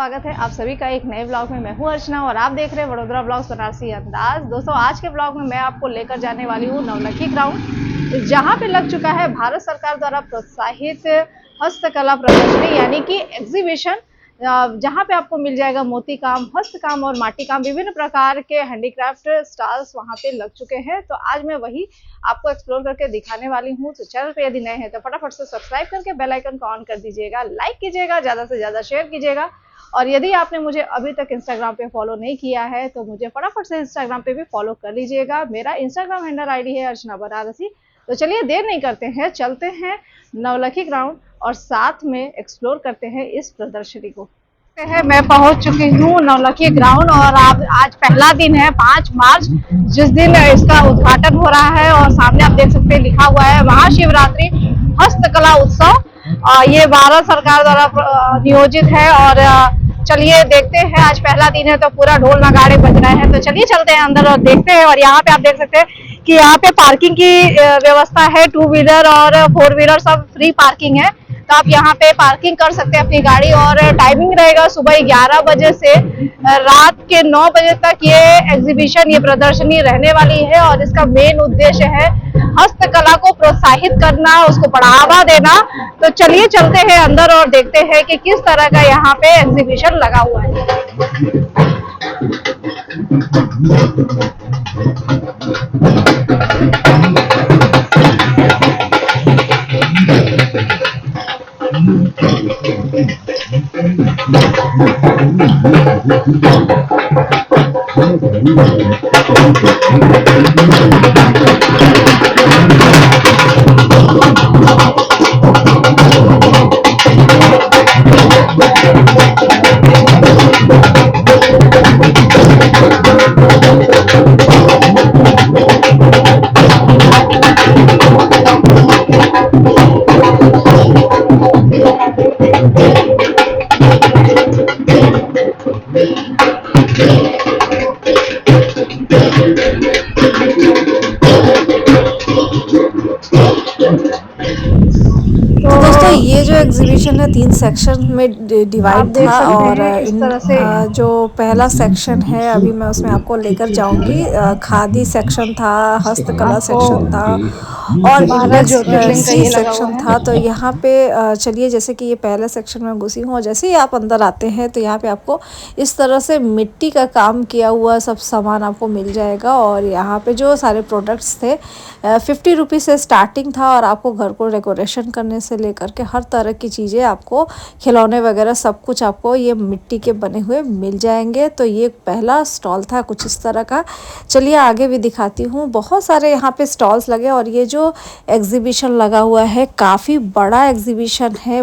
स्वागत है आप सभी का एक नए ब्लॉग में। मैं हूं अर्चना और आप देख रहे हैं वडोदरा ब्लॉग्स बनारसी अंदाज। दोस्तों, आज के ब्लॉग में मैं आपको लेकर जाने वाली हूं नवलखी ग्राउंड, जहां पे लग चुका है भारत सरकार द्वारा प्रोत्साहित हस्तकला प्रदर्शनी यानी कि एग्जीबिशन, जहां पे आपको मिल जाएगा मोती काम, हस्त काम और माटी काम, विभिन्न प्रकार के हैंडीक्राफ्ट स्टॉल्स वहां पे लग चुके हैं। तो आज मैं वही आपको एक्सप्लोर करके दिखाने वाली हूँ। तो चैनल पे यदि नए हैं तो फटाफट से सब्सक्राइब करके बेल आइकन को ऑन कर दीजिएगा, लाइक कीजिएगा, ज़्यादा से ज़्यादा शेयर कीजिएगा। और यदि आपने मुझे अभी तक इंस्टाग्राम पे फॉलो नहीं किया है तो मुझे फटाफट से इंस्टाग्राम पे भी फॉलो कर लीजिएगा। मेरा इंस्टाग्राम हैंडल आईडी है अर्चना बनारसी। तो चलिए देर नहीं करते हैं, चलते हैं नवलखी ग्राउंड और साथ में एक्सप्लोर करते हैं इस प्रदर्शनी को। मैं पहुंच चुकी हूँ नवलखी ग्राउंड और आज पहला दिन है 5 मार्च, जिस दिन इसका उद्घाटन हो रहा है। और सामने आप देख सकते हैं लिखा हुआ है महाशिवरात्रि हस्तकला उत्सव। ये भारत सरकार द्वारा नियोजित है। और चलिए देखते हैं, आज पहला दिन है तो पूरा ढोल नगाड़े बज रहे हैं। तो चलिए चलते हैं अंदर और देखते हैं। और यहाँ पे आप देख सकते हैं कि यहाँ पे पार्किंग की व्यवस्था है। 2 व्हीलर और 4 व्हीलर सब फ्री पार्किंग है, तो आप यहाँ पे पार्किंग कर सकते हैं अपनी गाड़ी। और टाइमिंग रहेगा सुबह 11 बजे से रात के 9 बजे तक ये एग्जीबिशन, ये प्रदर्शनी रहने वाली है। और इसका मेन उद्देश्य है हस्तकला को प्रोत्साहित करना, उसको बढ़ावा देना। तो चलिए चलते हैं अंदर और देखते हैं कि किस तरह का यहाँ पे एग्जीबिशन लगा हुआ है। दोस्तों, ये जो एग्जीबिशन है 3 सेक्शन में डिवाइड था। और जो पहला सेक्शन है अभी मैं उसमें आपको लेकर जाऊंगी। खादी सेक्शन था, हस्तकला सेक्शन था और इंडस्ट्री सेक्शन था। तो यहाँ पे चलिए, जैसे कि ये पहले सेक्शन में घुसी हूँ और जैसे ही आप अंदर आते हैं तो यहाँ पे आपको इस तरह से मिट्टी का काम किया हुआ सब सामान आपको मिल जाएगा। और यहाँ पे जो सारे प्रोडक्ट्स थे 50 रुपीज़ से स्टार्टिंग था। और आपको घर को डेकोरेशन करने से लेकर के हर तरह की चीज़ें, आपको खिलौने वगैरह सब कुछ आपको ये मिट्टी के बने हुए मिल जाएंगे। तो ये पहला स्टॉल था कुछ इस तरह का। चलिए आगे भी दिखाती हूँ। बहुत सारे यहाँ पे स्टॉल्स लगे और ये जो एग्जीबिशन लगा हुआ है काफ़ी बड़ा एग्जीबिशन है।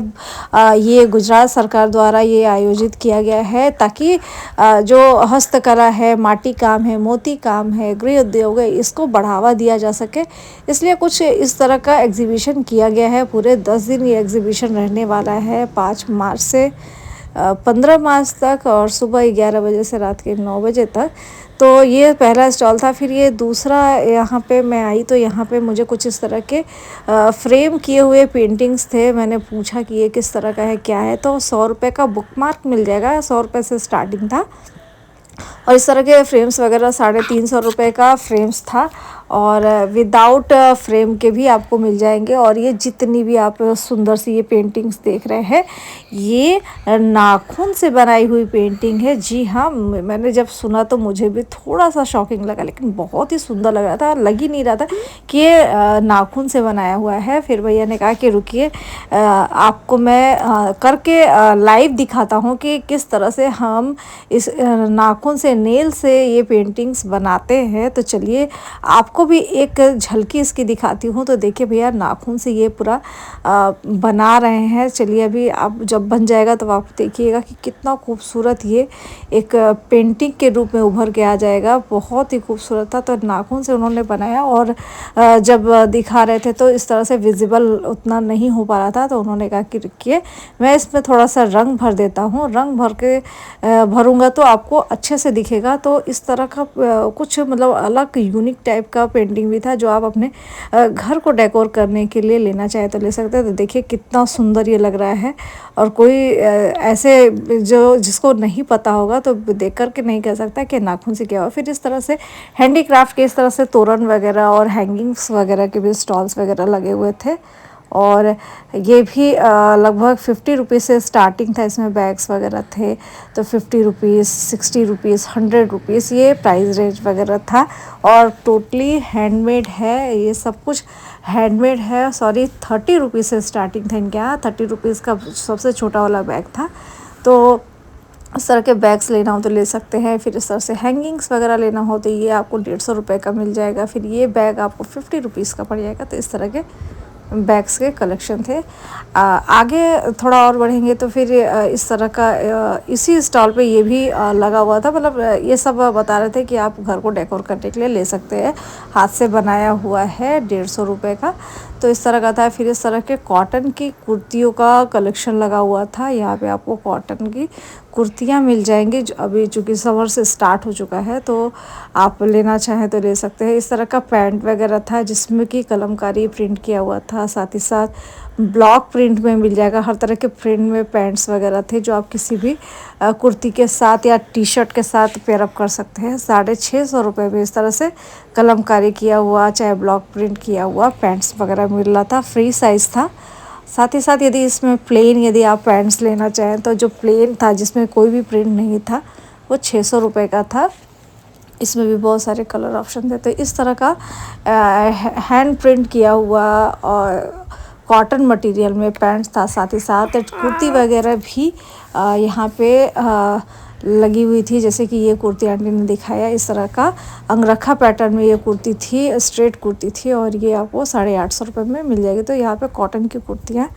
ये गुजरात सरकार द्वारा ये आयोजित किया गया है ताकि जो हस्तकला है, माटी काम है, मोती काम है, गृह उद्योग है, इसको बढ़ावा दिया जा सके। इसलिए कुछ इस तरह का एग्जीबिशन किया गया है। पूरे 10 दिन ये एग्जीबिशन रहने वाला है, 5 मार्च से 15 मार्च तक, और सुबह 11 बजे से रात के 9 बजे तक। तो ये पहला स्टॉल था। फिर ये दूसरा, यहाँ पे मैं आई तो यहाँ पे मुझे कुछ इस तरह के फ्रेम किए हुए पेंटिंग्स थे। मैंने पूछा कि ये किस तरह का है, क्या है, तो 100 रुपये का बुकमार्क मिल जाएगा। 100 रुपये से स्टार्टिंग था। और इस तरह के फ्रेम्स वगैरह 350 रुपये का फ्रेम्स था। और विदाउट फ्रेम के भी आपको मिल जाएंगे। और ये जितनी भी आप सुंदर सी ये पेंटिंग्स देख रहे हैं, ये नाखून से बनाई हुई पेंटिंग है। जी हाँ, मैंने जब सुना तो मुझे भी थोड़ा सा शॉकिंग लगा, लेकिन बहुत ही सुंदर लग रहा था। लग ही नहीं रहा था कि ये नाखून से बनाया हुआ है। फिर भैया ने कहा कि रुकिए, आपको मैं करके लाइव दिखाता हूँ कि किस तरह से हम इस नाखून से, नेल से ये पेंटिंग्स बनाते हैं। तो चलिए आपको भी एक झलकी इसकी दिखाती हूँ। तो देखिए भैया, नाखून से ये पूरा बना रहे हैं। चलिए अभी आप जब बन जाएगा तो आप देखिएगा कि कितना खूबसूरत ये एक पेंटिंग के रूप में उभर के आ जाएगा। बहुत ही खूबसूरत था। तो नाखून से उन्होंने बनाया। और जब दिखा रहे थे तो इस तरह से विजिबल उतना नहीं हो पा रहा था। तो उन्होंने कहा कि रुकिए, मैं इसमें थोड़ा सा रंग भर देता हूँ। रंग भर के भरूँगा तो आपको अच्छे से दिखेगा। तो इस तरह का कुछ मतलब अलग यूनिक टाइप का पेंटिंग भी था जो आप अपने घर को डेकोर करने के लिए लेना चाहे तो ले सकते हैं। तो देखिए कितना सुंदर ये लग रहा है, और कोई ऐसे जो जिसको नहीं पता होगा तो देख कर के नहीं कह सकता कि नाखून से क्या हुआ। फिर इस तरह से हैंडीक्राफ्ट के इस तरह से तोरण वगैरह और हैंगिंग्स वगैरह के भी स्टॉल्स वगैरह लगे हुए थे, और ये भी लगभग 50 रुपीज़ से स्टार्टिंग था। इसमें बैग्स वगैरह थे तो 50 रुपीज़, 60 रुपीज़, 100 रुपीज़ ये प्राइस रेंज वगैरह था। और टोटली हैंडमेड है, ये सब कुछ हैंडमेड है। सॉरी, 30 रुपीज़ से स्टार्टिंग था इनके यहाँ। 30 रुपीज़ का सबसे छोटा वाला बैग था। तो इस तरह के बैग्स लेना हो तो ले सकते हैं। फिर इस तरह से हैंगिंग्स वगैरह लेना हो तो ये आपको 150 रुपये का मिल जाएगा। फिर ये बैग आपको 50 रुपीज़ का पड़ जाएगा। तो इस तरह के बैग्स के कलेक्शन थे। आगे थोड़ा और बढ़ेंगे तो फिर इस तरह का इसी स्टॉल पे ये भी लगा हुआ था। मतलब ये सब बता रहे थे कि आप घर को डेकोर करने के लिए ले सकते हैं। हाथ से बनाया हुआ है, 150 रुपये का। तो इस तरह का था। फिर इस तरह के कॉटन की कुर्तियों का कलेक्शन लगा हुआ था। यहाँ पे आपको कॉटन की कुर्तियाँ मिल जाएंगी। जो अभी चूँकि समर से स्टार्ट हो चुका है तो आप लेना चाहें तो ले सकते हैं। इस तरह का पैंट वगैरह था जिसमें कि कलमकारी प्रिंट किया हुआ था। साथ ही साथ ब्लॉक प्रिंट में मिल जाएगा। हर तरह के प्रिंट में पैंट्स वगैरह थे जो आप किसी भी कुर्ती के साथ या टी शर्ट के साथ पेयरअप कर सकते हैं। 650 रुपये में इस तरह से कलमकारी किया हुआ चाहे ब्लॉक प्रिंट किया हुआ पैंट्स वगैरह मिल रहा था। फ्री साइज़ था। साथ ही साथ यदि इसमें प्लेन यदि आप पैंट्स लेना चाहें तो जो प्लेन था जिसमें कोई भी प्रिंट नहीं था वो 600 रुपये का था। इसमें भी बहुत सारे कलर ऑप्शन थे। तो इस तरह का हैंड प्रिंट किया हुआ और कॉटन मटेरियल में पैंट्स था। साथ ही साथ कुर्ती वगैरह भी यहाँ पे लगी हुई थी। जैसे कि ये कुर्ती आंटी ने दिखाया, इस तरह का अंगरखा पैटर्न में ये कुर्ती थी, स्ट्रेट कुर्ती थी, और ये आपको 850 रुपये में मिल जाएगी। तो यहाँ पे कॉटन की कुर्तियाँ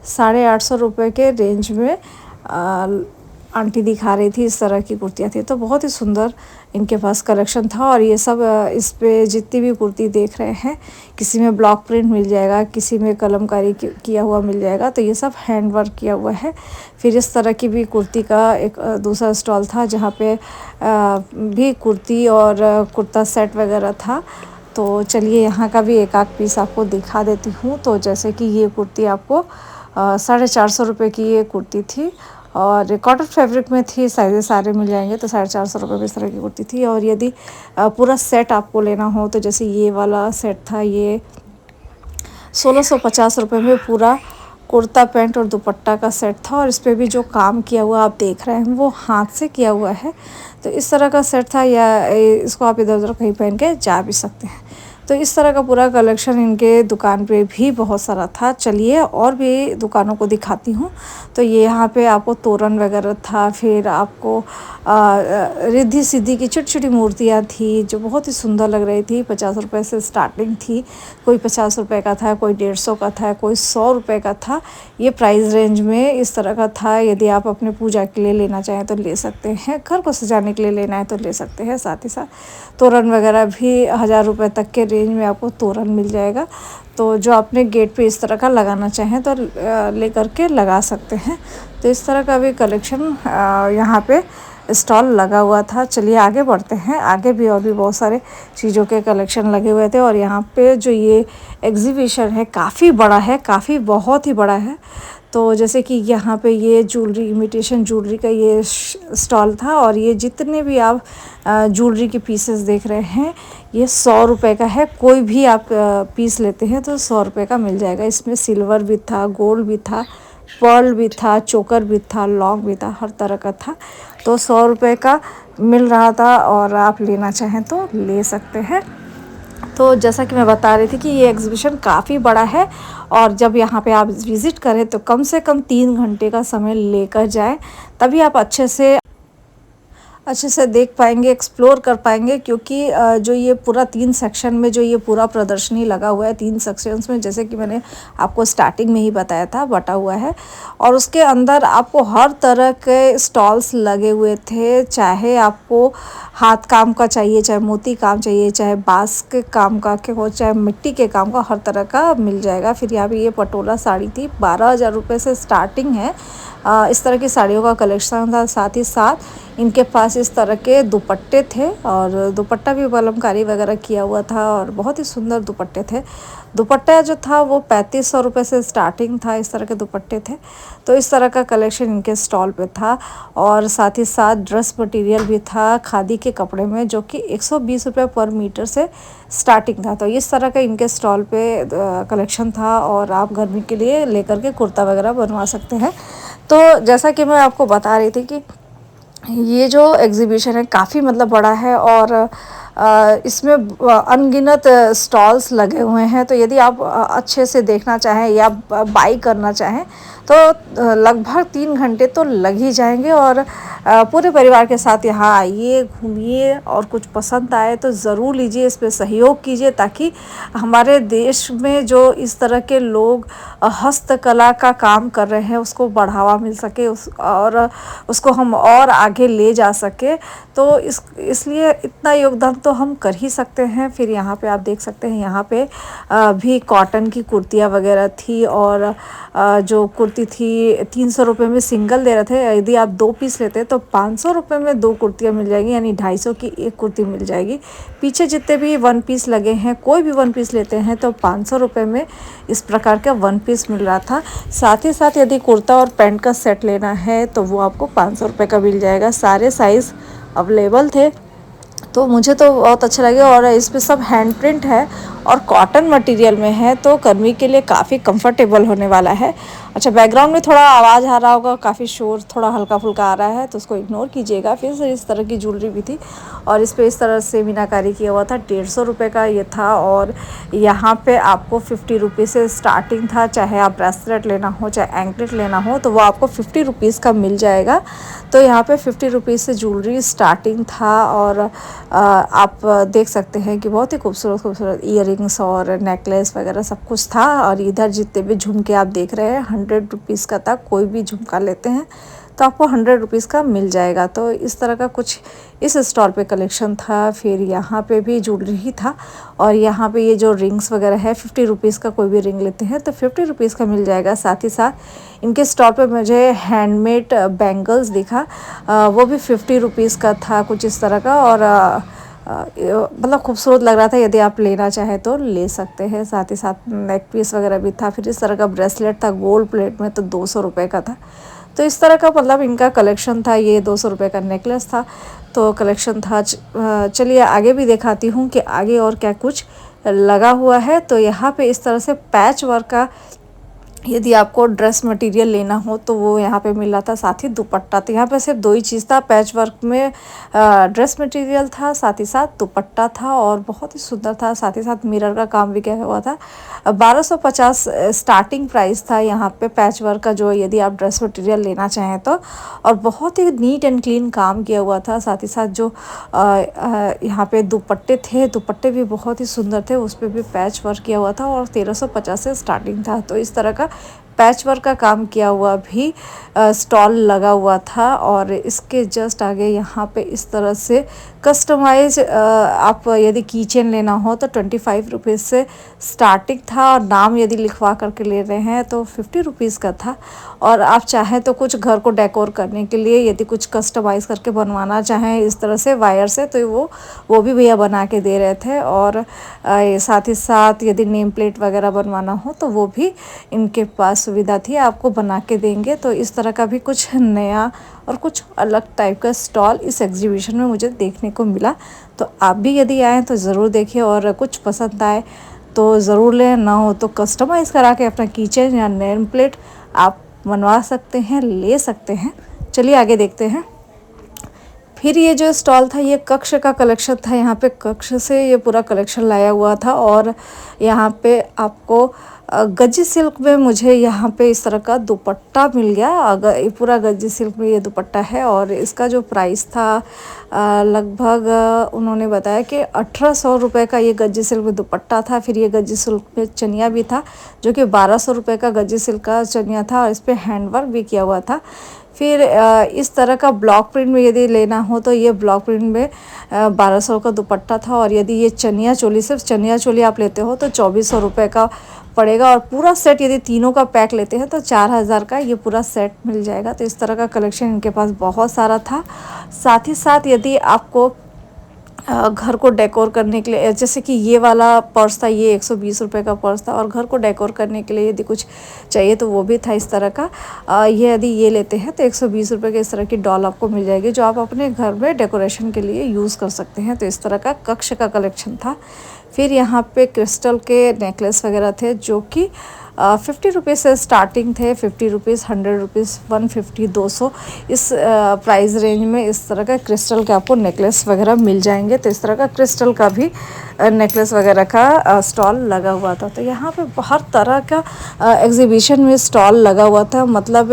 850 रुपये के रेंज में आंटी दिखा रही थी। इस तरह की कुर्तियाँ थी। तो बहुत ही सुंदर इनके पास कलेक्शन था। और ये सब इस पे जितनी भी कुर्ती देख रहे हैं, किसी में ब्लॉक प्रिंट मिल जाएगा, किसी में कलमकारी किया हुआ मिल जाएगा। तो ये सब हैंड वर्क किया हुआ है। फिर इस तरह की भी कुर्ती का एक दूसरा स्टॉल था जहाँ पे भी कुर्ती और कुर्ता सेट वगैरह था। तो चलिए यहाँ का भी एक आध पीस आपको दिखा देती हूँ। तो जैसे कि ये कुर्ती आपको 450 रुपये की ये कुर्ती थी, और कॉटन फैब्रिक में थी। साइज़ सारे मिल जाएंगे। तो 450 रुपये में इस तरह की कुर्ती थी। और यदि पूरा सेट आपको लेना हो तो जैसे ये वाला सेट था, ये 1650 रुपये में पूरा कुर्ता पैंट और दुपट्टा का सेट था। और इस पर भी जो काम किया हुआ आप देख रहे हैं वो हाथ से किया हुआ है। तो इस तरह का सेट था, या इसको आप इधर उधर कहीं पहन के जा भी सकते हैं। तो इस तरह का पूरा कलेक्शन इनके दुकान पे भी बहुत सारा था। चलिए और भी दुकानों को दिखाती हूँ। तो ये यहाँ पे आपको तोरण वगैरह था। फिर आपको रिद्धि सिद्धि की छोटी छोटी मूर्तियाँ थी जो बहुत ही सुंदर लग रही थी। 50 रुपये से स्टार्टिंग थी। कोई 50 रुपये का था, कोई 150 का था, कोई 100 रुपये का था। ये प्राइस रेंज में इस तरह का था। यदि आप अपने पूजा के लिए लेना चाहें तो ले सकते हैं, घर को सजाने के लिए लेना है तो ले सकते हैं। साथ ही साथ तोरण वगैरह भी 1000 रुपये तक के रेंज में आपको तोरण मिल जाएगा। तो जो अपने गेट पे इस तरह का लगाना चाहें तो ले करके लगा सकते हैं। तो इस तरह का भी कलेक्शन यहाँ पे स्टॉल लगा हुआ था। चलिए आगे बढ़ते हैं। आगे भी और भी बहुत सारे चीज़ों के कलेक्शन लगे हुए थे। और यहाँ पे जो ये एग्जीबिशन है काफ़ी बड़ा है, काफ़ी बहुत ही बड़ा है। तो जैसे कि यहाँ पे ये ज्वेलरी, इमिटेशन ज्वेलरी का ये स्टॉल था। और ये जितने भी आप ज्वेलरी के पीसेस देख रहे हैं ये 100 रुपये का है। कोई भी आप पीस लेते हैं तो 100 रुपये का मिल जाएगा। इसमें सिल्वर भी था, गोल्ड भी था, पर्ल भी था, चोकर भी था, लॉन्ग भी था, हर तरह का था। तो 100 रुपये का मिल रहा था और आप लेना चाहें तो ले सकते हैं। तो जैसा कि मैं बता रही थी कि ये एग्जीबिशन काफ़ी बड़ा है। और जब यहाँ पे आप विज़िट करें तो कम से कम 3 घंटे का समय लेकर जाएं, तभी आप अच्छे से देख पाएंगे, एक्सप्लोर कर पाएंगे। क्योंकि जो ये पूरा 3 सेक्शन में जो ये पूरा प्रदर्शनी लगा हुआ है, 3 सेक्शंस में, जैसे कि मैंने आपको स्टार्टिंग में ही बताया था, बटा हुआ है। और उसके अंदर आपको हर तरह के स्टॉल्स लगे हुए थे। चाहे आपको हाथ काम का चाहिए, चाहे मोती काम चाहिए, चाहे बांस के काम का हो, चाहे मिट्टी के काम का, हर तरह का मिल जाएगा। फिर यहाँ पे ये पटोला साड़ी थी, 12,000 रुपये से स्टार्टिंग है। इस तरह की साड़ियों का कलेक्शन था। साथ ही साथ इनके पास इस तरह के दुपट्टे थे और दुपट्टा भी कलमकारी वगैरह किया हुआ था और बहुत ही सुंदर दुपट्टे थे। दुपट्टा जो था वो 3500 रुपये से स्टार्टिंग था, इस तरह के दुपट्टे थे। तो इस तरह का कलेक्शन इनके स्टॉल पे था और साथ ही साथ ड्रेस मटेरियल भी था खादी के कपड़े में, जो कि 120 रुपये पर मीटर से स्टार्टिंग था। तो इस तरह का इनके स्टॉल पे कलेक्शन था और आप गर्मी के लिए लेकर के कुर्ता वगैरह बनवा सकते हैं। तो जैसा कि मैं आपको बता रही थी कि ये जो एग्ज़िबिशन है काफ़ी मतलब बड़ा है और इसमें अनगिनत स्टॉल्स लगे हुए हैं। तो यदि आप अच्छे से देखना चाहें या बाई करना चाहें तो लगभग 3 घंटे तो लग ही जाएंगे और पूरे परिवार के साथ यहाँ आइए, घूमिए और कुछ पसंद आए तो ज़रूर लीजिए, इस पे सहयोग कीजिए ताकि हमारे देश में जो इस तरह के लोग हस्तकला का काम कर रहे हैं उसको बढ़ावा मिल सके और उसको हम और आगे ले जा सके। तो इसलिए इतना योगदान तो हम कर ही सकते हैं। फिर यहाँ पे आप देख सकते हैं, यहाँ पे भी कॉटन की कुर्तियाँ वगैरह थी और जो कुर्ती थी 300 रुपये में सिंगल दे रहे थे। यदि आप 2 पीस लेते हैं तो 500 रुपये में 2 कुर्तियाँ मिल जाएगी, यानी 250 की एक कुर्ती मिल जाएगी। पीछे जितने भी 1 पीस लगे हैं, कोई भी 1 पीस लेते हैं तो 500 रुपये में इस प्रकार का 1 पीस मिल रहा था। साथ ही साथ यदि कुर्ता और पैंट का सेट लेना है तो वो आपको 500 रुपये का मिल जाएगा। सारे साइज़ अवेलेबल थे तो मुझे तो बहुत अच्छे लगे और इस पे सब हैंड प्रिंट है और कॉटन मटेरियल में है, तो गर्मी के लिए काफ़ी कंफर्टेबल होने वाला है। अच्छा, बैकग्राउंड में थोड़ा आवाज़ आ रहा होगा, काफ़ी शोर थोड़ा हल्का फुल्का आ रहा है तो उसको इग्नोर कीजिएगा। फिर से इस तरह की ज्वेलरी भी थी और इस पे इस तरह से मीनाकारी किया हुआ था। 150 रुपये का ये था और यहाँ पे आपको 50 रुपये से स्टार्टिंग था। चाहे आप ब्रेसलेट लेना हो चाहे एंकलेट लेना हो तो वो आपको 50 रुपीज़ का मिल जाएगा। तो यहाँ पे 50 रुपीज़ से ज्वेलरी स्टार्टिंग था और आप देख सकते हैं कि बहुत ही खूबसूरत ईयरिंग्स और नेकलेस वगैरह सब कुछ था। और इधर जितने भी झुमके आप देख रहे हैं 100 रुपीज़ का था। कोई भी झुमका लेते हैं तो आपको 100 रुपीज़ का मिल जाएगा। तो इस तरह का कुछ इस स्टॉल पे कलेक्शन था। फिर यहाँ पे भी ज्वेलरी ही था और यहाँ पे ये जो रिंग्स वगैरह है 50 रुपीज़ का कोई भी रिंग लेते हैं तो 50 रुपीज़ का मिल जाएगा। साथ ही साथ इनके स्टॉल पे मुझे हैंडमेड बैंगल्स दिखा, वो भी 50 रुपीज़ का था कुछ इस तरह का और मतलब खूबसूरत लग रहा था। यदि आप लेना चाहें तो ले सकते हैं। साथ ही साथ नेक पीस वगैरह भी था। फिर इस तरह का ब्रेसलेट था गोल्ड प्लेट में तो 200 रुपये का था। तो इस तरह का मतलब इनका कलेक्शन था। ये 200 रुपये का नेकलेस था तो कलेक्शन था। चलिए आगे भी दिखाती हूँ कि आगे और क्या कुछ लगा हुआ है। तो यहाँ पे इस तरह से पैच वर्क का यदि आपको ड्रेस मटेरियल लेना हो तो वो यहाँ पे मिल रहा था। साथ ही दुपट्टा, तो यहाँ पे सिर्फ 2 ही चीज़ था, पैच वर्क में ड्रेस मटेरियल था, साथ ही साथ दुपट्टा था और बहुत ही सुंदर था। साथ ही साथ मिरर का काम भी किया हुआ था। 1250 स्टार्टिंग प्राइस था यहाँ पे पैच वर्क का, जो यदि आप ड्रेस मटेरियल लेना चाहें तो। और बहुत ही नीट एंड क्लीन काम किया हुआ था। साथ ही साथ जो यहाँ पे दुपट्टे थे, दुपट्टे भी बहुत ही सुंदर थे, उस पर भी पैच वर्क किया हुआ था और 1350 से स्टार्टिंग था। तो इस तरह का पैच वर्क का काम किया हुआ भी स्टॉल लगा हुआ था। और इसके जस्ट आगे यहाँ पे इस तरह से कस्टमाइज आप यदि कीचेन लेना हो तो 25 रुपीज़ से स्टार्टिंग था और नाम यदि लिखवा करके ले रहे हैं तो 50 रुपीज़ का था। और आप चाहें तो कुछ घर को डेकोर करने के लिए यदि कुछ कस्टमाइज़ करके बनवाना चाहें इस तरह से वायर से तो वो भी भैया बना के दे रहे थे। और साथ ही साथ यदि नेम प्लेट वगैरह बनवाना हो तो वो भी इनके पास सुविधा थी, आपको बना के देंगे। तो इस तरह का भी कुछ नया और कुछ अलग टाइप का स्टॉल इस एग्जीबिशन में मुझे देखने को मिला। तो आप भी यदि आएँ तो ज़रूर देखिए और कुछ पसंद आए तो ज़रूर लें, ना हो तो कस्टमाइज़ करा के अपना किचन या नेम प्लेट आप बनवा सकते हैं, ले सकते हैं। चलिए आगे देखते हैं। फिर ये जो स्टॉल था ये कक्ष का कलेक्शन था। यहाँ पे कक्ष से ये पूरा कलेक्शन लाया हुआ था और यहाँ पे आपको गज्जी सिल्क में मुझे यहाँ पे इस तरह का दुपट्टा मिल गया। अगर ये पूरा गज्जी सिल्क में ये दुपट्टा है और इसका जो प्राइस था लगभग उन्होंने बताया कि 1800 रुपये का ये गज्जी सिल्क में दुपट्टा था। फिर ये गज्जी सिल्क में चनिया भी था जो कि 1200 रुपये का गज्जी सिल्क का चनिया था और इस पर हैंडवर्क भी किया हुआ था। फिर इस तरह का ब्लॉक प्रिंट में यदि लेना हो तो ये ब्लॉक प्रिंट में 1200 का दुपट्टा था। और यदि ये चनिया चोली, सिर्फ चनिया चोली आप लेते हो तो 2400 रुपये का पड़ेगा। और पूरा सेट यदि तीनों का पैक लेते हैं तो 4000 का ये पूरा सेट मिल जाएगा। तो इस तरह का कलेक्शन इनके पास बहुत सारा था। साथ ही साथ यदि आपको घर को डेकोर करने के लिए, जैसे कि ये वाला पर्स था, ये 120 रुपये का पर्स था, और घर को डेकोर करने के लिए यदि कुछ चाहिए तो वो भी था इस तरह का। ये यदि ये लेते हैं तो 120 रुपये के इस तरह की डॉल आपको मिल जाएगी, जो आप अपने घर में डेकोरेशन के लिए यूज़ कर सकते हैं। तो इस तरह का कक्ष का कलेक्शन था। फिर यहाँ पे क्रिस्टल के नेकलेस वगैरह थे, जो कि 50 रुपीज़ से स्टार्टिंग थे। 50 रुपीज़, 100 रुपीज़, 150, 200 इस प्राइस रेंज में इस तरह का क्रिस्टल के आपको नेकलेस वगैरह मिल जाएंगे। तो इस तरह का क्रिस्टल का भी नेकलेस वगैरह का स्टॉल लगा हुआ था। तो यहाँ पे हर तरह का एग्जीबिशन में स्टॉल लगा हुआ था, मतलब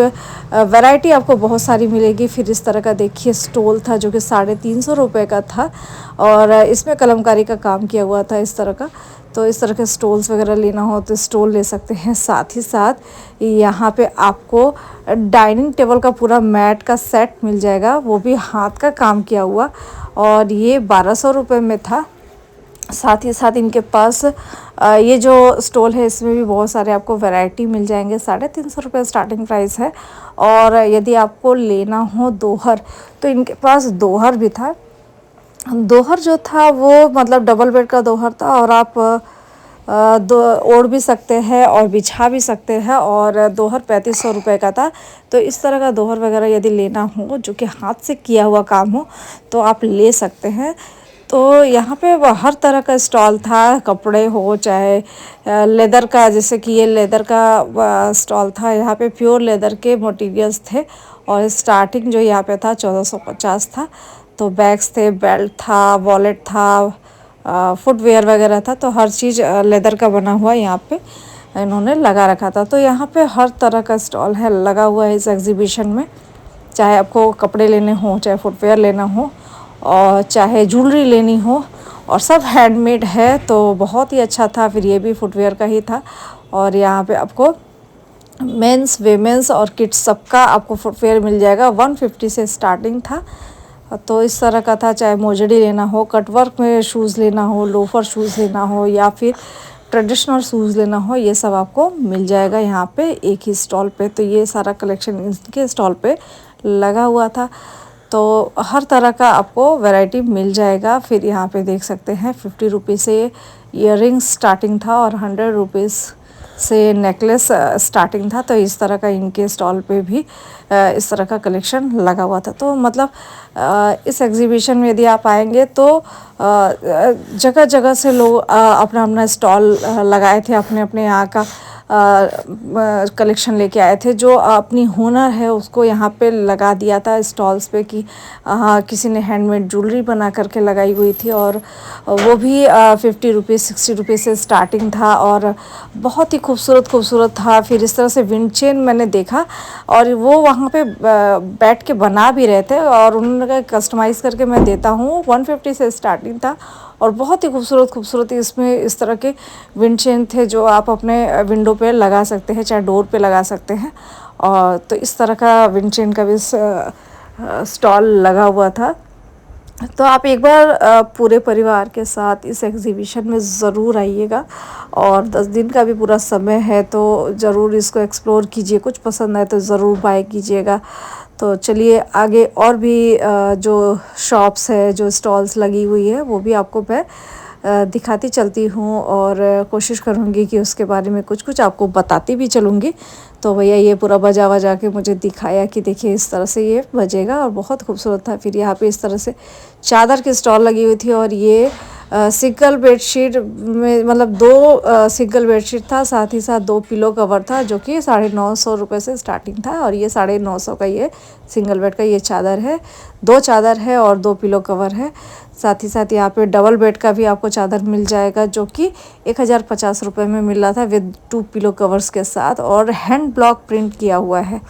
वैरायटी आपको बहुत सारी मिलेगी। फिर इस तरह का देखिए स्टॉल था, जो कि 350 रुपये का था, और इसमें कलमकारी का काम किया हुआ था इस तरह का। तो इस तरह के स्टॉल्स वगैरह लेना हो तो स्टॉल ले सकते हैं। साथ ही साथ यहाँ पे आपको डाइनिंग टेबल का पूरा मैट का सेट मिल जाएगा, वो भी हाथ का काम किया हुआ, और ये 1200 रुपये में था। साथ ही साथ इनके पास ये जो स्टॉल है इसमें भी बहुत सारे आपको वैरायटी मिल जाएंगे। 350 रुपये स्टार्टिंग प्राइस है। और यदि आपको लेना हो दोहर, तो इनके पास दोहर भी था। दोहर जो था वो मतलब डबल बेड का दोहर था, और आप ओढ़ भी सकते हैं और बिछा भी सकते हैं, और दोहर 3500 रुपये का था। तो इस तरह का दोहर वगैरह यदि लेना हो, जो कि हाथ से किया हुआ काम हो, तो आप ले सकते हैं। तो यहाँ पे हर तरह का स्टॉल था, कपड़े हो चाहे लेदर का, जैसे कि ये लेदर का स्टॉल था। यहाँ पे प्योर लेदर के मटेरियल्स थे, और स्टार्टिंग जो यहाँ पे था 1450 था। तो बैग्स थे, बेल्ट था, वॉलेट था, फुटवेयर वगैरह था। तो हर चीज़ लेदर का बना हुआ यहाँ पे इन्होंने लगा रखा था। तो यहाँ पे हर तरह का स्टॉल है लगा हुआ है इस एग्जीबिशन में। चाहे आपको कपड़े लेने हो, चाहे फुटवेयर लेना हो, और चाहे ज्वेलरी लेनी हो, और सब हैंडमेड है, तो बहुत ही अच्छा था। फिर ये भी फुटवेयर का ही था। और यहाँ पे आपको मेंस, वेमेंस और किड्स सबका आपको फुटवेयर मिल जाएगा। 150 से स्टार्टिंग था। तो इस तरह का था, चाहे मोजड़ी लेना हो, कटवर्क में शूज़ लेना हो, लोफर शूज़ लेना हो, या फिर ट्रेडिशनल शूज़ लेना हो, ये सब आपको मिल जाएगा यहाँ पे एक ही स्टॉल पे। तो ये सारा कलेक्शन इनके स्टॉल पे लगा हुआ था। तो हर तरह का आपको वैरायटी मिल जाएगा। फिर यहाँ पे देख सकते हैं 50 रुपीज़ से ईयररिंग्स स्टार्टिंग था, और 100 रुपीज़ से नेकलेस स्टार्टिंग था। तो इस तरह का इनके स्टॉल पे भी इस तरह का कलेक्शन लगा हुआ था। तो मतलब इस एग्जीबिशन में यदि आप आएंगे तो जगह जगह से लोग अपना अपना स्टॉल लगाए थे, अपने अपने यहाँ का कलेक्शन लेके आए थे। जो अपनी हुनर है उसको यहाँ पे लगा दिया था स्टॉल्स पे, कि किसी ने हैंडमेड ज्वेलरी बना करके लगाई हुई थी, और वो भी 50 रुपीज़, 60 रुपीज़ से स्टार्टिंग था, और बहुत ही खूबसूरत था। फिर इस तरह से विंड चेन मैंने देखा, और वो वहाँ पे बैठ के बना भी रहे थे, और उन्होंने कस्टमाइज़ करके मैं देता हूँ। 150 से स्टार्टिंग था, और बहुत ही खूबसूरत इसमें इस तरह के विंड चेन थे, जो आप अपने विंडो पे लगा सकते हैं, चाहे डोर पे लगा सकते हैं। और तो इस तरह का विंड चेन का भी स्टॉल लगा हुआ था। तो आप एक बार पूरे परिवार के साथ इस एग्जीबिशन में ज़रूर आइएगा, और 10 दिन का भी पूरा समय है, तो ज़रूर इसको एक्सप्लोर कीजिए। कुछ पसंद आए तो ज़रूर बाय कीजिएगा। तो चलिए आगे और भी जो शॉप्स है, जो स्टॉल्स लगी हुई है, वो भी आपको मैं दिखाती चलती हूँ, और कोशिश करूँगी कि उसके बारे में कुछ आपको बताती भी चलूँगी। तो भैया ये पूरा बजा के मुझे दिखाया कि देखिए इस तरह से ये बजेगा, और बहुत खूबसूरत था। फिर यहाँ पे इस तरह से चादर की स्टॉल लगी हुई थी, और ये सिंगल बेडशीट में, मतलब 2 सिंगल बेडशीट था, साथ ही साथ 2 पिलो कवर था, जो कि 950 रुपये से स्टार्टिंग था। और ये 950 का ये सिंगल बेड का ये चादर है। 2 चादर है और 2 पिलो कवर है। साथ ही साथ यहाँ पे डबल बेड का भी आपको चादर मिल जाएगा, जो कि 1050 रुपये में मिल रहा था, विद 2 पिलो कवर्स के साथ, और हैंड ब्लॉक प्रिंट किया हुआ है।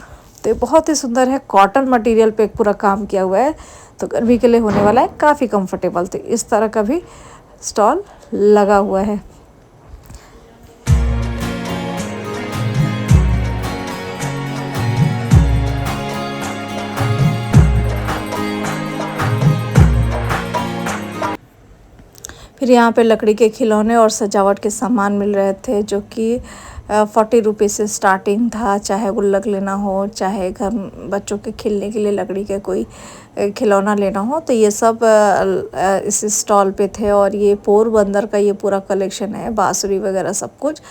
तो ये बहुत ही सुंदर है, कॉटन मटेरियल पे पूरा काम किया हुआ है, तो गर्मी के लिए होने वाला है काफ़ी कंफर्टेबल। तो इस तरह का भी स्टॉल लगा हुआ है। फिर यहाँ पे लकड़ी के खिलौने और सजावट के सामान मिल रहे थे, जो कि 40 रुपये से स्टार्टिंग था। चाहे गुल्लक लेना हो, चाहे घर बच्चों के खेलने के लिए लकड़ी के कोई खिलौना लेना हो, तो ये सब इस स्टॉल पे थे। और ये पोरबंदर का ये पूरा कलेक्शन है, बांसुरी वगैरह सब कुछ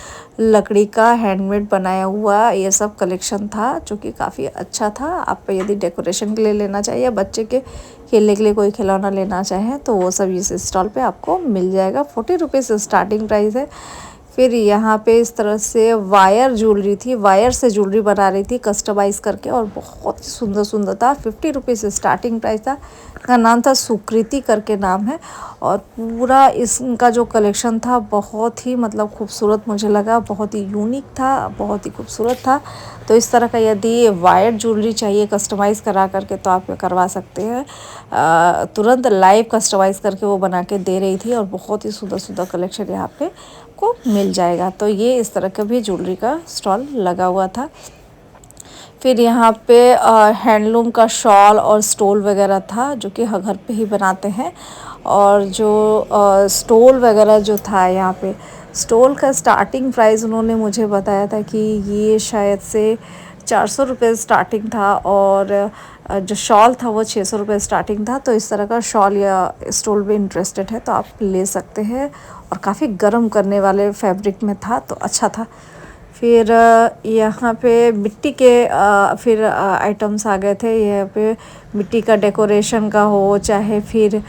लकड़ी का हैंडमेड बनाया हुआ ये सब कलेक्शन था, जो कि काफ़ी अच्छा था। आप यदि डेकोरेशन के लिए लेना चाहिए, बच्चे के खेलने के लिए कोई खिलौना लेना चाहें, तो वो सब इस स्टॉल पे आपको मिल जाएगा। 40 रुपये से स्टार्टिंग प्राइस है। फिर यहाँ पे इस तरह से वायर ज्वेलरी थी, वायर से ज्वेलरी बना रही थी कस्टमाइज़ करके, और बहुत सुंदर सुंदर था। 50 रुपये से स्टार्टिंग प्राइस था। का नाम था सुकृति करके नाम है, और पूरा इसका जो कलेक्शन था बहुत ही मतलब खूबसूरत मुझे लगा, बहुत ही यूनिक था, बहुत ही खूबसूरत था। तो इस तरह का यदि वायर ज्वेलरी चाहिए कस्टमाइज़ करा करके, तो आप करवा सकते हैं। तुरंत लाइव कस्टमाइज़ करके वो बना के दे रही थी, और बहुत ही सुंदर सुंदर कलेक्शन यहाँ पे को मिल जाएगा। तो ये इस तरह का भी ज्वेलरी का स्टॉल लगा हुआ था। फिर यहाँ पे हैंडलूम का शॉल और स्टोल वगैरह था, जो कि घर पे ही बनाते हैं। और जो स्टोल वगैरह जो था, यहाँ पे स्टोल का स्टार्टिंग प्राइस उन्होंने मुझे बताया था कि ये शायद से 400 रुपये स्टार्टिंग था, और जो शॉल था वो 600 रुपये स्टार्टिंग था। तो इस तरह का शॉल या स्टोल भी इंटरेस्टेड है तो आप ले सकते हैं, और काफ़ी गर्म करने वाले फैब्रिक में था, तो अच्छा था। फिर यहाँ पे मिट्टी के फिर आइटम्स आ गए थे। यहाँ पे मिट्टी का डेकोरेशन का हो, चाहे फिर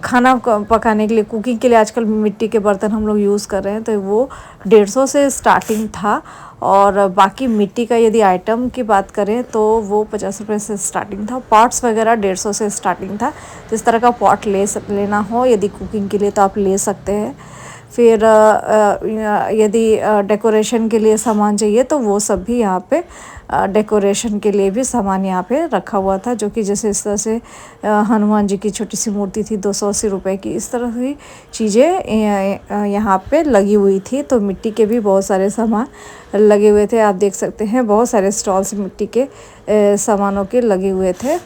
खाना पकाने के लिए, कुकिंग के लिए आजकल मिट्टी के बर्तन हम लोग यूज़ कर रहे हैं, तो वो 150 से स्टार्टिंग था। और बाकी मिट्टी का यदि आइटम की बात करें तो वो 50 रुपये से स्टार्टिंग था। पॉट्स वगैरह 150 से स्टार्टिंग था। जिस तरह का पॉट लेना हो यदि कुकिंग के लिए, तो आप ले सकते हैं। फिर यदि डेकोरेशन के लिए सामान चाहिए, तो वो सब भी यहाँ पे डेकोरेशन के लिए भी सामान यहाँ पे रखा हुआ था, जो कि जैसे इस तरह से हनुमान जी की छोटी सी मूर्ति थी 280 रुपये की। इस तरह की चीज़ें यहाँ पे लगी हुई थी। तो मिट्टी के भी बहुत सारे सामान लगे हुए थे। आप देख सकते हैं बहुत सारे स्टॉल्स मिट्टी के सामानों के लगे हुए थे।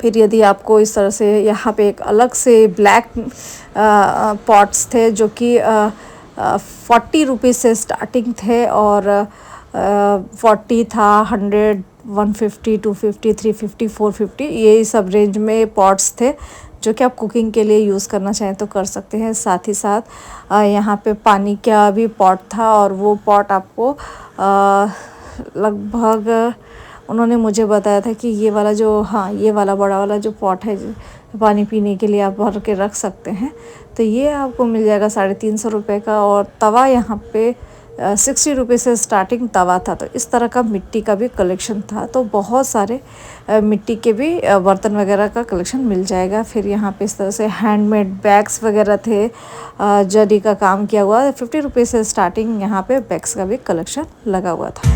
फिर यदि आपको इस तरह से यहाँ पे एक अलग से ब्लैक पॉट्स थे, जो कि 40 रुपये से स्टार्टिंग थे, और 40 था, 100, 150, 250, 350, 450, ये सब रेंज में पॉट्स थे, जो कि आप कुकिंग के लिए यूज़ करना चाहें तो कर सकते हैं। साथ ही साथ यहाँ पे पानी का भी पॉट था, और वो पॉट आपको लगभग उन्होंने मुझे बताया था कि ये वाला जो, हाँ, ये वाला बड़ा वाला जो पॉट है, पानी पीने के लिए आप भर के रख सकते हैं, तो ये आपको मिल जाएगा 350 रुपये का। और तवा यहाँ पे 60 रुपये से स्टार्टिंग तवा था। तो इस तरह का मिट्टी का भी कलेक्शन था। तो बहुत सारे मिट्टी के भी बर्तन वगैरह का कलेक्शन मिल जाएगा। फिर यहाँ पे इस तरह से हैंडमेड बैग्स वगैरह थे, जरी का काम किया हुआ। 50 रुपये से स्टार्टिंग यहाँ पे बैग्स का भी कलेक्शन लगा हुआ था।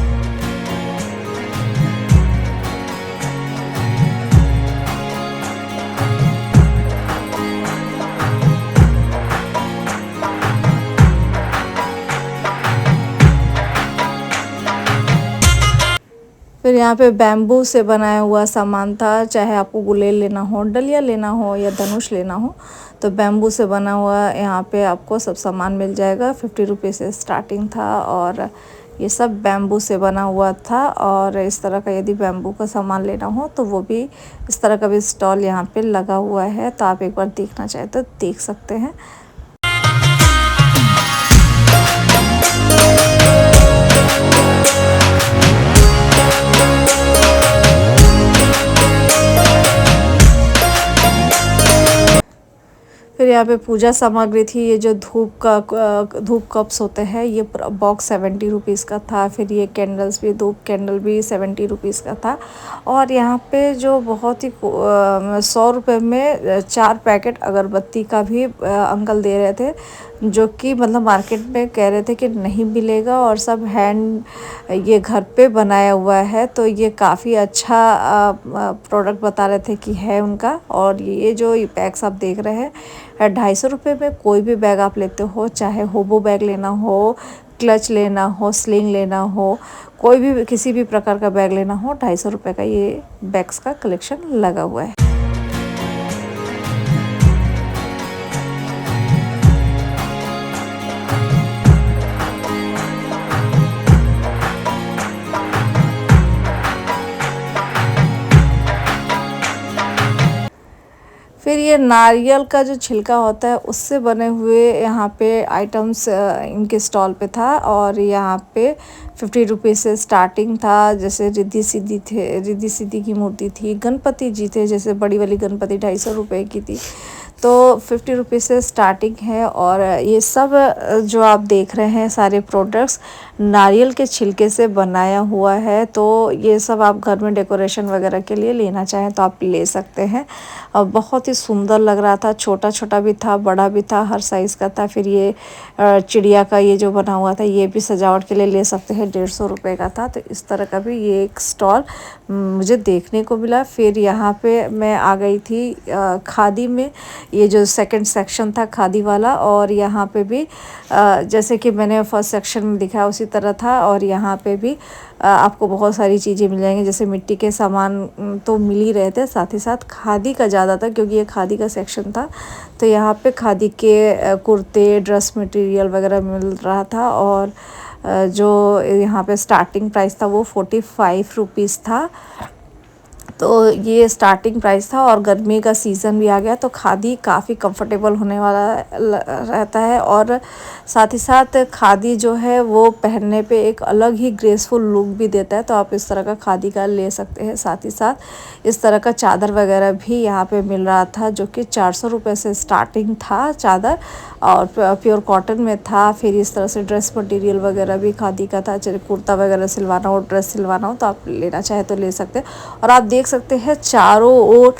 फिर यहाँ पे बैम्बू से बनाया हुआ सामान था। चाहे आपको गुलेल लेना हो, डलिया लेना हो, या धनुष लेना हो, तो बैम्बू से बना हुआ यहाँ पे आपको सब सामान मिल जाएगा। 50 रुपये से स्टार्टिंग था, और ये सब बैम्बू से बना हुआ था। और इस तरह का यदि बैम्बू का सामान लेना हो, तो वो भी इस तरह का भी स्टॉल यहाँ पे लगा हुआ है। तो आप एक बार देखना चाहें तो देख सकते हैं। फिर यहाँ पे पूजा सामग्री थी। ये जो धूप कप्स होते हैं, ये बॉक्स 70 रुपीज़ का था। फिर ये कैंडल्स भी, धूप कैंडल भी 70 रुपीज़ का था। और यहाँ पे जो बहुत ही 100 रुपये में 4 पैकेट अगरबत्ती का भी अंकल दे रहे थे, जो कि मतलब मार्केट में कह रहे थे कि नहीं मिलेगा, और सब हैंड ये घर पे बनाया हुआ है। तो ये काफ़ी अच्छा प्रोडक्ट बता रहे थे कि है उनका। और ये जो बैग्स आप देख रहे हैं, 250 रुपये में कोई भी बैग आप लेते हो, चाहे होबो बैग लेना हो, क्लच लेना हो, स्लिंग लेना हो, कोई भी किसी भी प्रकार का बैग लेना हो, 250 रुपये का ये बैग्स का कलेक्शन लगा हुआ है। फिर ये नारियल का जो छिलका होता है उससे बने हुए यहाँ पे आइटम्स इनके स्टॉल पे था। और यहाँ पे 50 रुपीज़ से स्टार्टिंग था। जैसे रिद्धि सिद्धि की मूर्ति थी, गणपति जी थे, जैसे बड़ी वाली गणपति 250 रुपये की थी। तो 50 रुपीज़ से स्टार्टिंग है। और ये सब जो आप देख रहे हैं सारे प्रोडक्ट्स नारियल के छिलके से बनाया हुआ है। तो ये सब आप घर में डेकोरेशन वगैरह के लिए लेना चाहें तो आप ले सकते हैं। और बहुत ही सुंदर लग रहा था, छोटा छोटा भी था, बड़ा भी था, हर साइज़ का था। फिर ये चिड़िया का ये जो बना हुआ था ये भी सजावट के लिए ले सकते हैं, 150 रुपये का था। तो इस तरह का भी ये एक स्टॉल मुझे देखने को मिला। फिर यहाँ पे मैं आ गई थी खादी में, ये जो सेकंड सेक्शन था खादी वाला। और यहाँ पे भी जैसे कि मैंने फर्स्ट सेक्शन में दिखाया उसी तरह था। और यहाँ पे भी आपको बहुत सारी चीज़ें मिल जाएंगी, जैसे मिट्टी के सामान तो मिल ही रहे थे, साथ ही साथ खादी का ज़्यादा था क्योंकि ये खादी का सेक्शन था। तो यहाँ पे खादी के कुर्ते, ड्रेस मटेरियल वगैरह मिल रहा था। और जो यहाँ पे स्टार्टिंग प्राइस था वो 45 रुपीज़ था। तो ये स्टार्टिंग प्राइस था। और गर्मी का सीज़न भी आ गया तो खादी काफ़ी कंफर्टेबल होने वाला रहता है। और साथ ही साथ खादी जो है वो पहनने पे एक अलग ही ग्रेसफुल लुक भी देता है। तो आप इस तरह का खादी का ले सकते हैं। साथ ही साथ इस तरह का चादर वगैरह भी यहाँ पे मिल रहा था, जो कि 400 रुपये से स्टार्टिंग था चादर, और प्योर कॉटन में था। फिर इस तरह से ड्रेस मटेरियल वगैरह भी खादी का था, चाहे कुर्ता वगैरह सिलवाना हो, ड्रेस सिलवाना हो तो आप लेना चाहे तो ले सकते हैं। और आप देख सकते हैं चारों ओर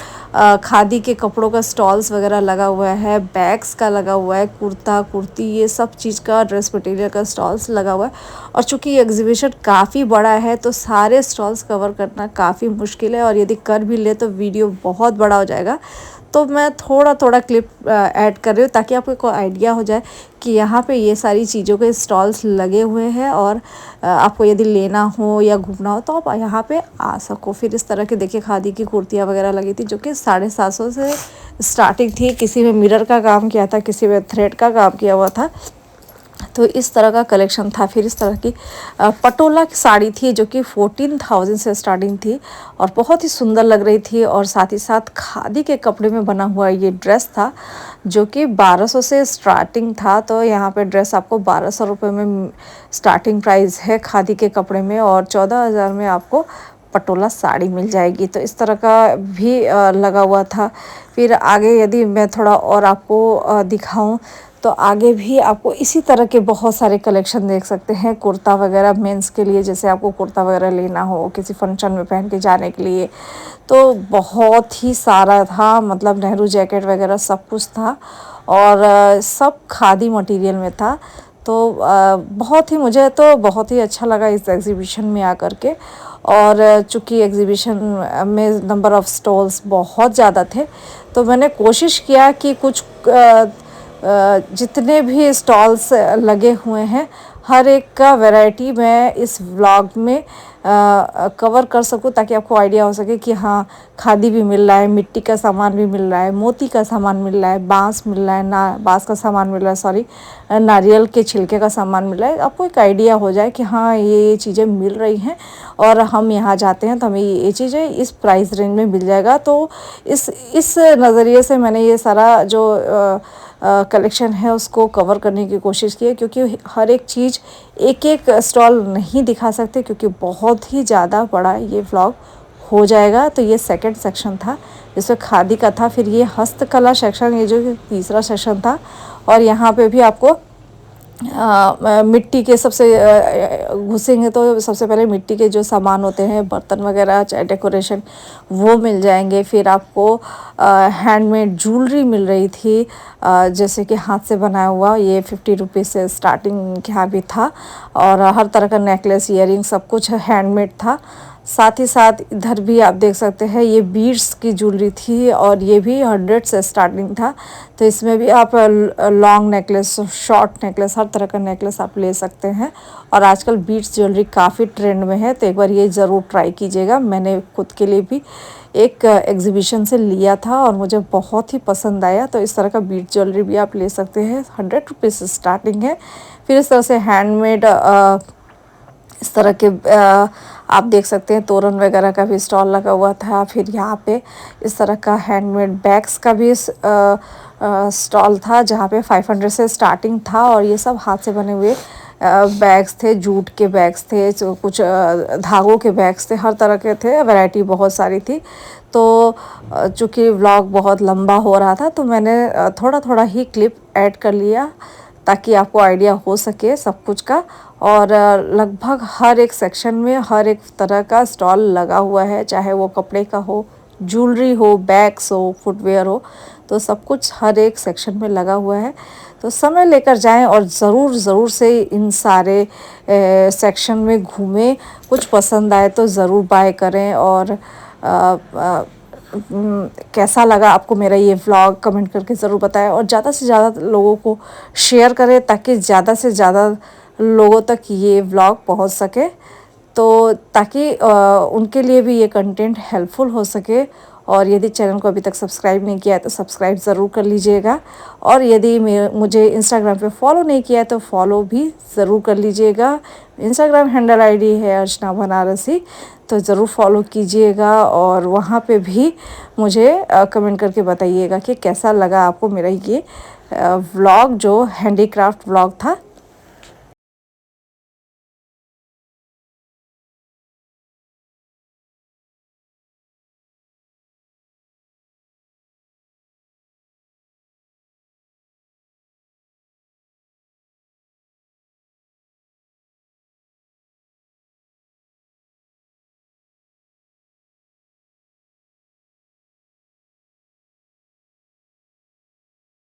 खादी के कपड़ों का स्टॉल्स वगैरह लगा हुआ है, बैग्स का लगा हुआ है, कुर्ता कुर्ती ये सब चीज़ का, ड्रेस मटेरियल का स्टॉल्स लगा हुआ है। और चूँकि ये एग्जीबिशन काफ़ी बड़ा है तो सारे स्टॉल्स कवर करना काफ़ी मुश्किल है। और यदि कर भी ले तो वीडियो बहुत बड़ा हो जाएगा। तो मैं थोड़ा थोड़ा क्लिप ऐड कर रही हूँ ताकि आपको कोई आइडिया हो जाए कि यहाँ पे ये सारी चीज़ों के स्टॉल्स लगे हुए हैं। और आपको यदि लेना हो या घूमना हो तो आप यहाँ पे आ सको। फिर इस तरह के देखिए खादी की कुर्तियाँ वगैरह लगी थी, जो कि 750 से स्टार्टिंग थी। किसी में मिरर का काम किया था, किसी में थ्रेड का काम किया हुआ था। तो इस तरह का कलेक्शन था। फिर इस तरह की पटोला की साड़ी थी, जो कि 14,000 से स्टार्टिंग थी और बहुत ही सुंदर लग रही थी। और साथ ही साथ खादी के कपड़े में बना हुआ ये ड्रेस था, जो कि 1200 से स्टार्टिंग था। तो यहाँ पे ड्रेस आपको 1200 रुपये में स्टार्टिंग प्राइस है खादी के कपड़े में, और 14,000 में आपको पटोला साड़ी मिल जाएगी। तो इस तरह का भी लगा हुआ था। फिर आगे यदि मैं थोड़ा और आपको दिखाऊं तो आगे भी आपको इसी तरह के बहुत सारे कलेक्शन देख सकते हैं। कुर्ता वगैरह मेंस के लिए, जैसे आपको कुर्ता वगैरह लेना हो किसी फंक्शन में पहन के जाने के लिए, तो बहुत ही सारा था। मतलब नेहरू जैकेट वगैरह सब कुछ था, और सब खादी मटेरियल में था। तो बहुत ही, मुझे तो बहुत ही अच्छा लगा इस एग्ज़िबिशन में आकर के। और चूँकि एग्ज़िबिशन में नंबर ऑफ़ स्टॉल्स बहुत ज़्यादा थे तो मैंने कोशिश किया कि कुछ जितने भी स्टॉल्स लगे हुए हैं हर एक का वैरायटी मैं इस व्लॉग में कवर कर सकूं, ताकि आपको आइडिया हो सके कि हाँ खादी भी मिल रहा है, मिट्टी का सामान भी मिल रहा है, मोती का सामान मिल रहा है, बांस मिल रहा है, बांस का सामान मिल रहा है, सॉरी नारियल के छिलके का सामान मिल रहा है। आपको एक आइडिया हो जाए कि हाँ ये चीज़ें मिल रही हैं और हम यहाँ जाते हैं तो हमें ये चीज़ें इस प्राइस रेंज में मिल जाएगा। तो इस नज़रिए से मैंने ये सारा जो कलेक्शन है उसको कवर करने की कोशिश की है, क्योंकि हर एक चीज़ एक एक स्टॉल नहीं दिखा सकते क्योंकि बहुत ही ज़्यादा बड़ा ये व्लॉग हो जाएगा। तो ये सेकंड सेक्शन था जिसमें खादी का था। फिर ये हस्तकला सेक्शन, ये जो तीसरा सेक्शन था। और यहाँ पे भी आपको मिट्टी के सबसे घुसेंगे तो सबसे पहले मिट्टी के जो सामान होते हैं, बर्तन वगैरह चाहे डेकोरेशन, वो मिल जाएंगे। फिर आपको हैंडमेड ज्वेलरी मिल रही थी, जैसे कि हाथ से बनाया हुआ, ये 50 रुपीज़ से स्टार्टिंग यहाँ भी था। और हर तरह का नेकलेस, ईयरिंग सब कुछ हैंडमेड था। साथ ही साथ इधर भी आप देख सकते हैं ये बीड्स की ज्वेलरी थी, और ये भी 100 से स्टार्टिंग था। तो इसमें भी आप लॉन्ग नेकलेस, शॉर्ट नेकलेस, हर तरह का नेकलेस आप ले सकते हैं। और आजकल बीड्स ज्वेलरी काफ़ी ट्रेंड में है, तो एक बार ये ज़रूर ट्राई कीजिएगा। मैंने खुद के लिए भी एक एग्जीबिशन से लिया था और मुझे बहुत ही पसंद आया। तो इस तरह का बीड ज्वेलरी भी आप ले सकते हैं, 100 रुपीज़ से स्टार्टिंग है। फिर इस तरह से हैंडमेड इस तरह के आप देख सकते हैं तोरण वगैरह का भी स्टॉल लगा हुआ था। फिर यहाँ पे इस तरह का हैंडमेड बैग्स का भी स्टॉल था जहाँ पे 500 से स्टार्टिंग था, और ये सब हाथ से बने हुए बैग्स थे, जूट के बैग्स थे, जो कुछ धागों के बैग्स थे, हर तरह के थे, वैरायटी बहुत सारी थी। तो चूँकि व्लॉग बहुत लंबा हो रहा था तो मैंने थोड़ा थोड़ा ही क्लिप ऐड कर लिया ताकि आपको आइडिया हो सके सब कुछ का। और लगभग हर एक सेक्शन में हर एक तरह का स्टॉल लगा हुआ है, चाहे वो कपड़े का हो, ज्वेलरी हो, बैग्स हो, फुटवेयर हो, तो सब कुछ हर एक सेक्शन में लगा हुआ है। तो समय लेकर जाएं और ज़रूर से इन सारे सेक्शन में घूमें, कुछ पसंद आए तो ज़रूर बाय करें। और कैसा लगा आपको मेरा ये व्लॉग कमेंट करके ज़रूर बताएं, और ज़्यादा से ज़्यादा लोगों को शेयर करें ताकि ज़्यादा से ज़्यादा लोगों तक ये व्लॉग पहुंच सके, तो ताकि उनके लिए भी ये कंटेंट हेल्पफुल हो सके। और यदि चैनल को अभी तक सब्सक्राइब नहीं किया है तो सब्सक्राइब ज़रूर कर लीजिएगा, और यदि मुझे इंस्टाग्राम पे फॉलो नहीं किया है तो फॉलो भी ज़रूर कर लीजिएगा। इंस्टाग्राम हैंडल आईडी है अर्चना बनारसी, तो ज़रूर फॉलो कीजिएगा, और वहाँ पे भी मुझे कमेंट करके बताइएगा कि कैसा लगा आपको मेरा ये व्लॉग जो हैंडीक्राफ्ट व्लॉग था।